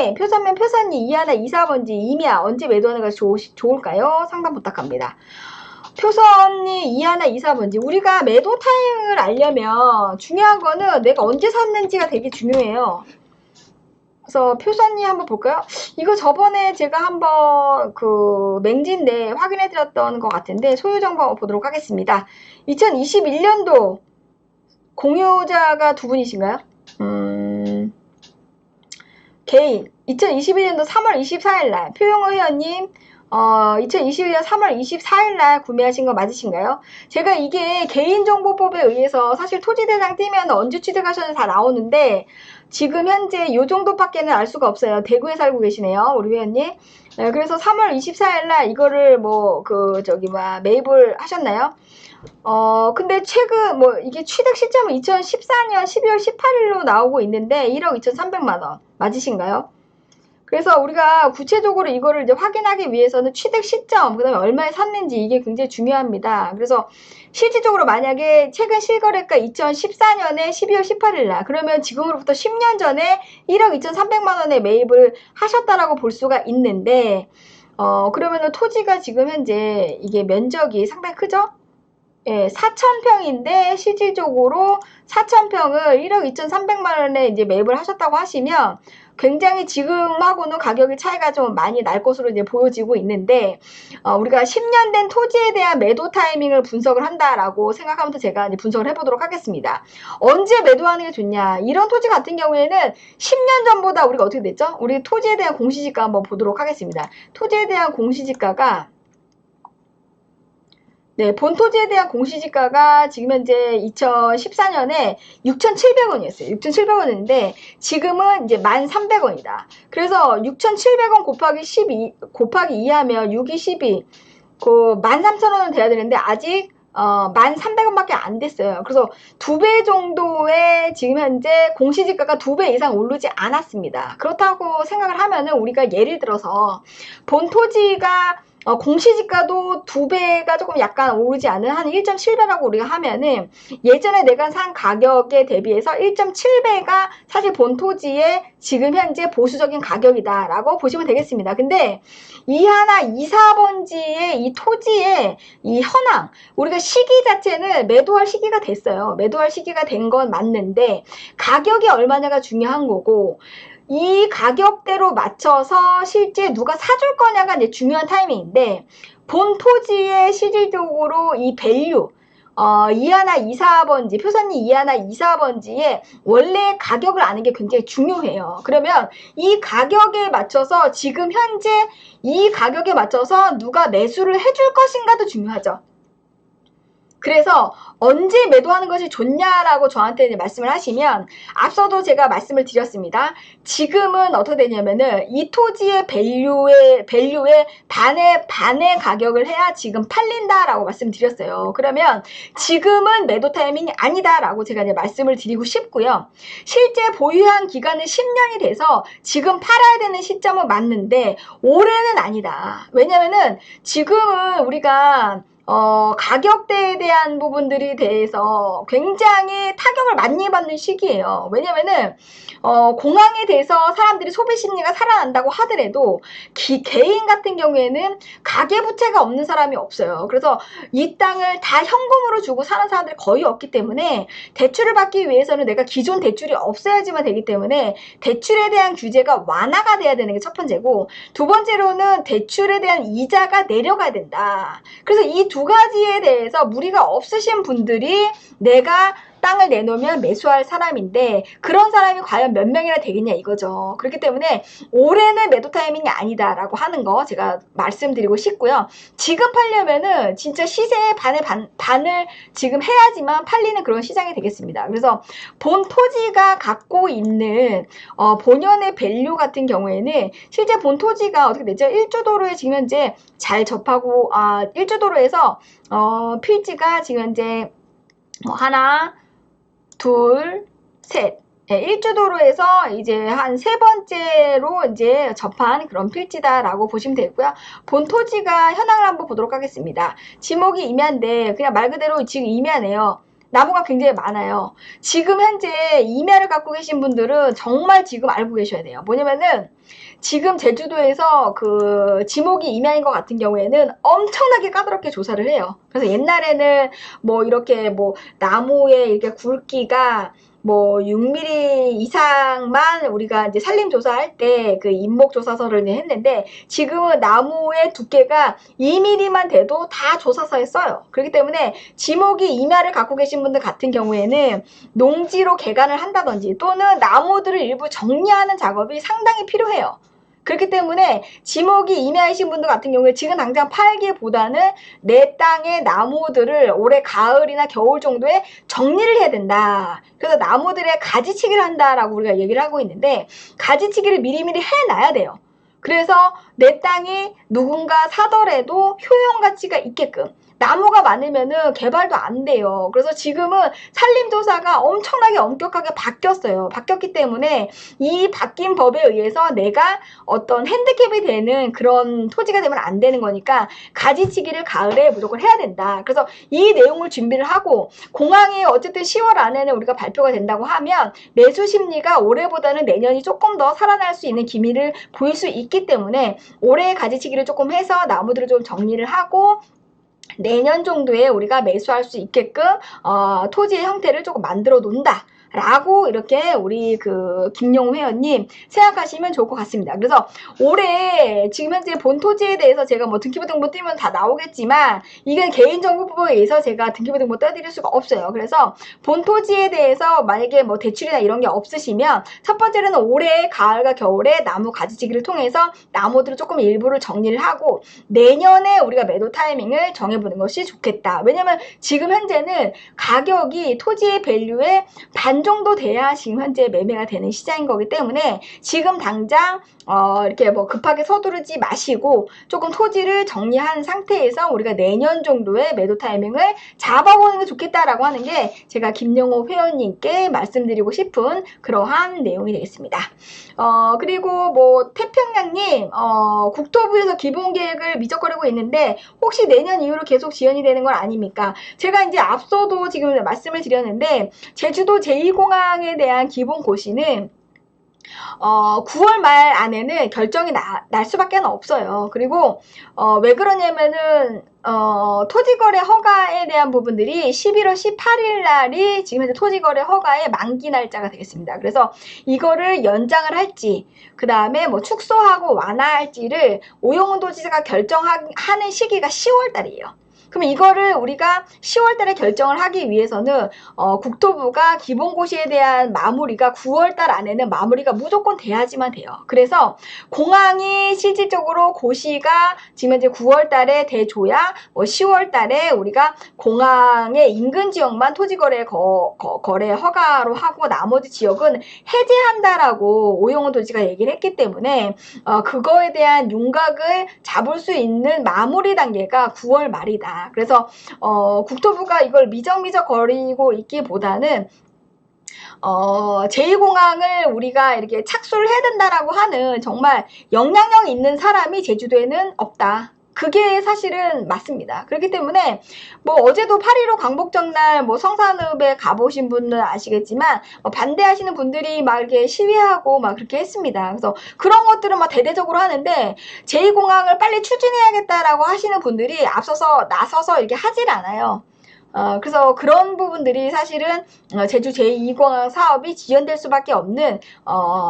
이게 표선면 표선이 2하나 2, 4번지 임야 언제 매도하는 것이 좋을까요? 상담 부탁합니다. 표선이 2하나 2, 4번지 우리가 매도 타임을 알려면 중요한 거는 내가 언제 샀는지가 되게 중요해요. 그래서 표선이 한번 볼까요? 이거 저번에 제가 한번 그 맹지인데 확인해 드렸던 것 같은데 소유 정보 한번 보도록 하겠습니다. 2021년도 공유자가 두 분이신가요? 개인 2021년도 3월 24일날 표용호 회원님 2021년 3월 24일날 구매하신 거 맞으신가요? 제가 이게 개인정보법에 의해서 사실 토지대장 띄면 언제 취득하셨는지 다 나오는데 지금 현재 요 정도밖에는 알 수가 없어요. 대구에 살고 계시네요, 우리 회원님. 네, 그래서 3월 24일날 이거를 매입을 하셨나요? 근데 최근 이게 취득 시점은 2014년 12월 18일로 나오고 있는데 1억 2,300만원 맞으신가요? 그래서 우리가 구체적으로 이거를 이제 확인하기 위해서는 취득 시점, 그 다음에 얼마에 샀는지 이게 굉장히 중요합니다. 그래서 실질적으로 만약에 최근 실거래가 2014년에 12월 18일 날, 그러면 지금으로부터 10년 전에 1억 2,300만 원에 매입을 하셨다라고 볼 수가 있는데, 그러면은 토지가 지금 현재 이게 면적이 상당히 크죠? 예, 4,000평인데 실질적으로 4,000평을 1억 2,300만 원에 이제 매입을 하셨다고 하시면 굉장히 지금하고는 가격의 차이가 좀 많이 날 것으로 이제 보여지고 있는데, 우리가 10년 된 토지에 대한 매도 타이밍을 분석을 한다라고 생각하면서 제가 이제 분석을 해보도록 하겠습니다. 언제 매도하는 게 좋냐? 이런 토지 같은 경우에는 10년 전보다 우리가 어떻게 됐죠? 우리 토지에 대한 공시지가 한번 보도록 하겠습니다. 토지에 대한 공시지가가 네, 본토지에 대한 공시지가가 지금 현재 2014년에 6,700원이었어요. 6,700원인데 지금은 이제 1,300원이다. 그래서 6,700원 곱하기 2 하면 6이 12. 그 13,000원은 돼야 되는데 아직 1,300원밖에 안 됐어요. 그래서 2배 정도의 지금 현재 공시지가가 2배 이상 오르지 않았습니다. 그렇다고 생각을 하면은 우리가 예를 들어서 본토지가 공시지가도 2배가 조금 약간 오르지 않은 한 1.7배라고 우리가 하면은 예전에 내가 산 가격에 대비해서 1.7배가 사실 본토지의 지금 현재 보수적인 가격이다라고 보시면 되겠습니다. 근데 2하나 2, 4번지의 이 토지의 이 현황, 우리가 시기 자체는 매도할 시기가 됐어요. 매도할 시기가 된 건 맞는데 가격이 얼마냐가 중요한 거고 이 가격대로 맞춰서 실제 누가 사줄 거냐가 이제 중요한 타이밍인데 본 토지의 실질적으로 이 밸류 2하나 2, 4번지, 표선이 2하나 2, 4번지의 원래 가격을 아는 게 굉장히 중요해요. 그러면 이 가격에 맞춰서 지금 현재 이 가격에 맞춰서 누가 매수를 해줄 것인가도 중요하죠. 그래서 언제 매도하는 것이 좋냐라고 저한테 이제 말씀을 하시면 앞서도 제가 말씀을 드렸습니다. 지금은 어떻게 되냐면은 이 토지의 밸류의 반의 가격을 해야 지금 팔린다라고 말씀드렸어요. 그러면 지금은 매도 타이밍이 아니다라고 제가 이제 말씀을 드리고 싶고요. 실제 보유한 기간은 10년이 돼서 지금 팔아야 되는 시점은 맞는데 올해는 아니다. 왜냐면은 지금은 우리가 가격대에 대한 부분들이 대해서 굉장히 타격을 많이 받는 시기예요. 왜냐면은 공황에 대해서 사람들이 소비 심리가 살아난다고 하더라도 개인 같은 경우에는 가계부채가 없는 사람이 없어요. 그래서 이 땅을 다 현금으로 주고 사는 사람들이 거의 없기 때문에 대출을 받기 위해서는 내가 기존 대출이 없어야지만 되기 때문에 대출에 대한 규제가 완화가 돼야 되는 게 첫 번째고, 두 번째로는 대출에 대한 이자가 내려가야 된다. 그래서 이 두 가지에 대해서 무리가 없으신 분들이 내가 땅을 내놓으면 매수할 사람인데 그런 사람이 과연 몇 명이나 되겠냐 이거죠. 그렇기 때문에 올해는 매도 타이밍이 아니다라고 하는 거 제가 말씀드리고 싶고요. 지금 팔려면은 진짜 시세의 반을 지금 해야지만 팔리는 그런 시장이 되겠습니다. 그래서 본 토지가 갖고 있는 본연의 밸류 같은 경우에는 실제 본 토지가 어떻게 되죠? 1주도로에 지금 현재 잘 접하고 1주도로에서 필지가 지금 현재 하나 둘, 셋. 네, 1주도로에서 이제 한 세 번째로 이제 접한 그런 필지다라고 보시면 되고요. 본 토지가 현황을 한번 보도록 하겠습니다. 지목이 임야인데 그냥 말 그대로 지금 임야네요. 나무가 굉장히 많아요. 지금 현재 임야를 갖고 계신 분들은 정말 지금 알고 계셔야 돼요. 뭐냐면은 지금 제주도에서 그 지목이 임야인 것 같은 경우에는 엄청나게 까다롭게 조사를 해요. 그래서 옛날에는 뭐 이렇게 뭐 나무의 이렇게 굵기가 뭐 6mm 이상만 우리가 이제 산림 조사할 때 그 인목 조사서를 했는데 지금은 나무의 두께가 2mm만 돼도 다 조사서에 써요. 그렇기 때문에 지목이 임야를 갖고 계신 분들 같은 경우에는 농지로 개간을 한다든지 또는 나무들을 일부 정리하는 작업이 상당히 필요해요. 그렇기 때문에 지목이 임야이신 분들 같은 경우에 지금 당장 팔기보다는 내 땅의 나무들을 올해 가을이나 겨울 정도에 정리를 해야 된다. 그래서 나무들의 가지치기를 한다라고 우리가 얘기를 하고 있는데 가지치기를 미리미리 해놔야 돼요. 그래서 내 땅이 누군가 사더라도 효용 가치가 있게끔 나무가 많으면은 개발도 안 돼요. 그래서 지금은 산림조사가 엄청나게 엄격하게 바뀌었어요. 바뀌었기 때문에 이 바뀐 법에 의해서 내가 어떤 핸디캡이 되는 그런 토지가 되면 안 되는 거니까 가지치기를 가을에 무조건 해야 된다. 그래서 이 내용을 준비를 하고 공항이 어쨌든 10월 안에는 우리가 발표가 된다고 하면 매수 심리가 올해보다는 내년이 조금 더 살아날 수 있는 기미를 보일 수 있기 때문에 올해 가지치기를 조금 해서 나무들을 좀 정리를 하고 내년 정도에 우리가 매수할 수 있게끔 토지의 형태를 조금 만들어 놓는다. 라고 이렇게 우리 그 김용호 회원님 생각하시면 좋을 것 같습니다. 그래서 올해 지금 현재 본 토지에 대해서 제가 뭐 등기부 등본 띄면 다 나오겠지만 이건 개인정보법에 의해서 제가 등기부 등본 떼드릴 수가 없어요. 그래서 본 토지에 대해서 만약에 뭐 대출이나 이런 게 없으시면 첫 번째는 올해 가을과 겨울에 나무 가지치기를 통해서 나무들을 조금 일부를 정리를 하고 내년에 우리가 매도 타이밍을 정해보는 것이 좋겠다. 왜냐면 지금 현재는 가격이 토지의 밸류의 반 정도 돼야 지금 현재 매매가 되는 시장인 거기 때문에 지금 당장 이렇게 뭐 급하게 서두르지 마시고 조금 토지를 정리한 상태에서 우리가 내년 정도의 매도 타이밍을 잡아보는 게 좋겠다라고 하는 게 제가 김용호 회원님께 말씀드리고 싶은 그러한 내용이 되겠습니다. 그리고 뭐 태평양님 국토부에서 기본계획을 미적거리고 있는데 혹시 내년 이후로 계속 지연이 되는 건 아닙니까? 제가 이제 앞서도 지금 말씀을 드렸는데 제주도 제2공항에 대한 기본 고시는 9월 말 안에는 결정이 날 수밖에 없어요. 그리고 왜 그러냐면은 토지거래 허가에 대한 부분들이 11월 18일 날이 지금 현재 토지거래 허가의 만기 날짜가 되겠습니다. 그래서 이거를 연장을 할지 그 다음에 뭐 축소하고 완화할지를 오영훈 도지사가 결정하는 시기가 10월 달이에요. 그럼 이거를 우리가 10월 달에 결정을 하기 위해서는 국토부가 기본고시에 대한 마무리가 9월 달 안에는 마무리가 무조건 돼야지만 돼요. 그래서 공항이 실질적으로 고시가 지금 현재 9월 달에 돼줘야 10월 달에 우리가 공항의 인근 지역만 토지거래 거래 허가로 하고 나머지 지역은 해제한다라고 오영훈 도지사가 얘기를 했기 때문에 그거에 대한 윤곽을 잡을 수 있는 마무리 단계가 9월 말이다. 그래서 국토부가 이걸 미적미적 거리고 있기보다는 제2공항을 우리가 이렇게 착수를 해야 된다라고 하는 정말 영향력 있는 사람이 제주도에는 없다. 그게 사실은 맞습니다. 그렇기 때문에 뭐 어제도 8.15 광복절날 뭐 성산읍에 가보신 분은 아시겠지만 반대하시는 분들이 막 이렇게 시위하고 막 그렇게 했습니다. 그래서 그런 것들은 막 대대적으로 하는데 제2공항을 빨리 추진해야겠다라고 하시는 분들이 앞서서 나서서 이렇게 하질 않아요. 그래서 그런 부분들이 사실은 제주 제2공항 사업이 지연될 수밖에 없는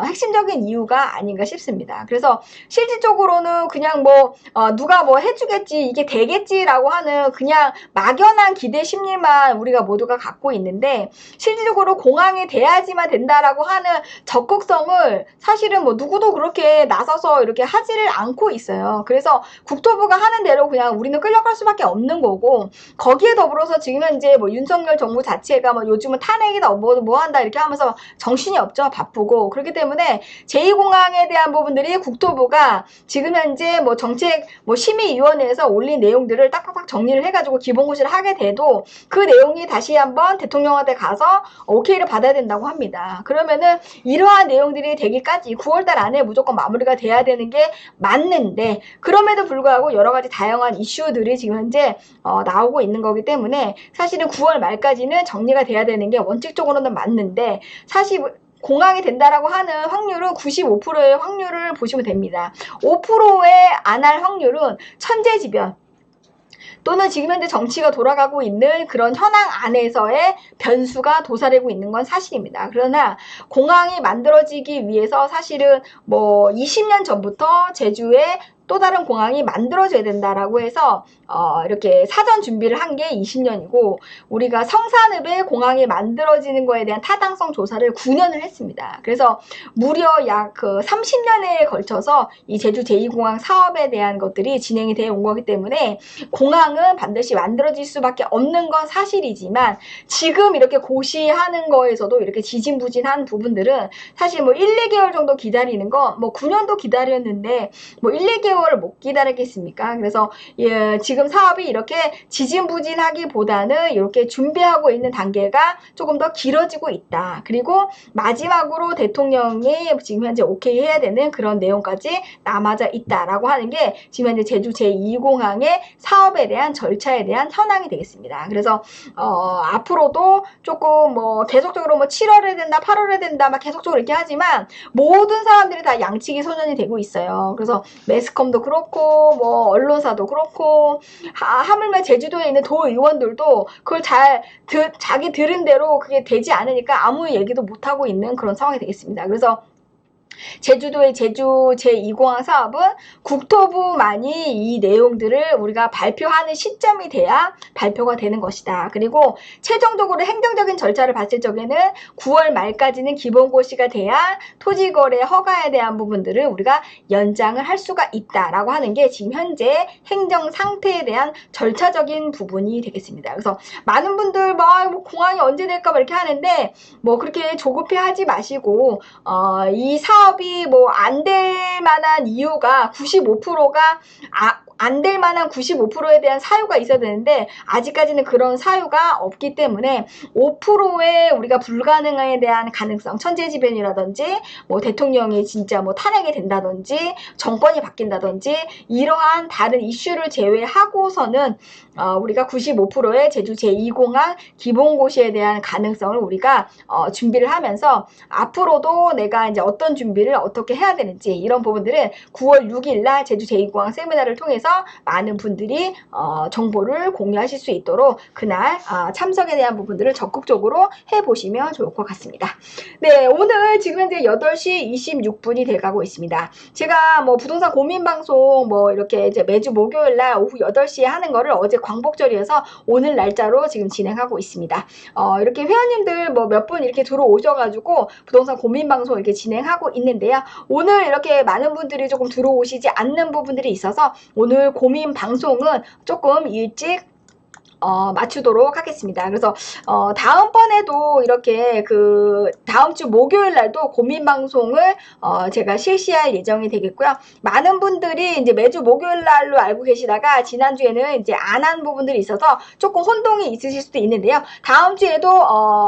핵심적인 이유가 아닌가 싶습니다. 그래서 실질적으로는 그냥 뭐 누가 뭐 해주겠지 이게 되겠지라고 하는 그냥 막연한 기대 심리만 우리가 모두가 갖고 있는데 실질적으로 공항이 돼야지만 된다라고 하는 적극성을 사실은 뭐 누구도 그렇게 나서서 이렇게 하지를 않고 있어요. 그래서 국토부가 하는 대로 그냥 우리는 끌려갈 수밖에 없는 거고 거기에 더불어서 지금 현재 뭐 윤석열 정부 자체가 뭐 요즘은 탄핵이다 뭐 한다 이렇게 하면서 정신이 없죠. 바쁘고 그렇기 때문에 제2공항에 대한 부분들이 국토부가 지금 현재 뭐 정책 뭐 심의위원회에서 올린 내용들을 딱딱딱 정리를 해가지고 기본고시를 하게 돼도 그 내용이 다시 한번 대통령한테 가서 오케이를 받아야 된다고 합니다. 그러면은 이러한 내용들이 되기까지 9월달 안에 무조건 마무리가 돼야 되는 게 맞는데 그럼에도 불구하고 여러 가지 다양한 이슈들이 지금 현재 나오고 있는 거기 때문에 사실은 9월 말까지는 정리가 돼야 되는 게 원칙적으로는 맞는데 사실 공항이 된다라고 하는 확률은 95%의 확률을 보시면 됩니다. 5%의 안 할 확률은 천재지변 또는 지금 현재 정치가 돌아가고 있는 그런 현황 안에서의 변수가 도사리고 있는 건 사실입니다. 그러나 공항이 만들어지기 위해서 사실은 뭐 20년 전부터 제주에 또 다른 공항이 만들어져야 된다라고 해서 이렇게 사전 준비를 한 게 20년이고 우리가 성산읍에 공항이 만들어지는 거에 대한 타당성 조사를 9년을 했습니다. 그래서 무려 약 30년에 걸쳐서 이 제주 제2공항 사업에 대한 것들이 진행이 되어 온 거기 때문에 공항은 반드시 만들어질 수밖에 없는 건 사실이지만 지금 이렇게 고시하는 거에서도 이렇게 지진부진한 부분들은 사실 뭐 1, 2개월 정도 기다리는 거 뭐 9년도 기다렸는데 뭐 1, 2개월을 못 기다리겠습니까? 그래서 지금 사업이 이렇게 지진부진하기보다는 이렇게 준비하고 있는 단계가 조금 더 길어지고 있다. 그리고 마지막으로 대통령이 지금 현재 오케이 해야 되는 그런 내용까지 남아져 있다라고 하는 게 지금 현재 제주 제2공항의 사업에 대한 절차에 대한 현황이 되겠습니다. 그래서 앞으로도 조금 뭐 계속적으로 뭐 7월에 된다, 8월에 된다 막 계속적으로 이렇게 하지만 모든 사람들이 다 양치기 소년이 되고 있어요. 그래서 매스컴도 그렇고 뭐 언론사도 그렇고 하물며 제주도에 있는 도의원들도 그걸 자기 들은 대로 그게 되지 않으니까 아무 얘기도 못하고 있는 그런 상황이 되겠습니다. 그래서 제주도의 제주 제2공항 사업은 국토부만이 이 내용들을 우리가 발표하는 시점이 돼야 발표가 되는 것이다. 그리고 최종적으로 행정적인 절차를 봤을 적에는 9월 말까지는 기본고시가 돼야 토지거래 허가에 대한 부분들을 우리가 연장을 할 수가 있다라고 하는 게 지금 현재 행정 상태에 대한 절차적인 부분이 되겠습니다. 그래서 많은 분들 뭐 공항이 언제 될까 뭐 이렇게 하는데 뭐 그렇게 조급해 하지 마시고 이 사업이 뭐 안 될 만한 이유가 95%가 안 될 만한 95%에 대한 사유가 있어야 되는데 아직까지는 그런 사유가 없기 때문에 5%의 우리가 불가능에 대한 가능성, 천재지변이라든지 뭐 대통령이 진짜 뭐 탄핵이 된다든지 정권이 바뀐다든지 이러한 다른 이슈를 제외하고서는 우리가 95%의 제주 제2공항 기본고시에 대한 가능성을 우리가 준비를 하면서 앞으로도 내가 이제 어떤 준비를 어떻게 해야 되는지 이런 부분들은 9월 6일 날 제주 제2공항 세미나를 통해서 많은 분들이 정보를 공유하실 수 있도록 그날 참석에 대한 부분들을 적극적으로 해보시면 좋을 것 같습니다. 네, 오늘 지금 현재 8시 26분이 돼가고 있습니다. 제가 뭐 부동산 고민방송 뭐 이렇게 이제 매주 목요일 날 오후 8시에 하는 거를 어제 광복절이어서 오늘 날짜로 지금 진행하고 있습니다. 이렇게 회원님들 뭐 몇 분 이렇게 들어오셔가지고 부동산 고민방송 이렇게 진행하고 있는데요. 오늘 이렇게 많은 분들이 조금 들어오시지 않는 부분들이 있어서 오늘 고민 방송은 조금 일찍 맞추도록 하겠습니다. 그래서 다음번에도 이렇게 다음 주 목요일 날도 고민 방송을 제가 실시할 예정이 되겠고요. 많은 분들이 이제 매주 목요일 날로 알고 계시다가 지난주에는 이제 안 한 부분들이 있어서 조금 혼동이 있으실 수도 있는데요. 다음 주에도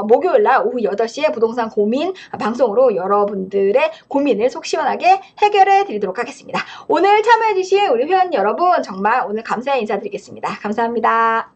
목요일 날 오후 8시에 부동산 고민 방송으로 여러분들의 고민을 속 시원하게 해결해 드리도록 하겠습니다. 오늘 참여해 주신 우리 회원 여러분 정말 오늘 감사의 인사드리겠습니다. 감사합니다.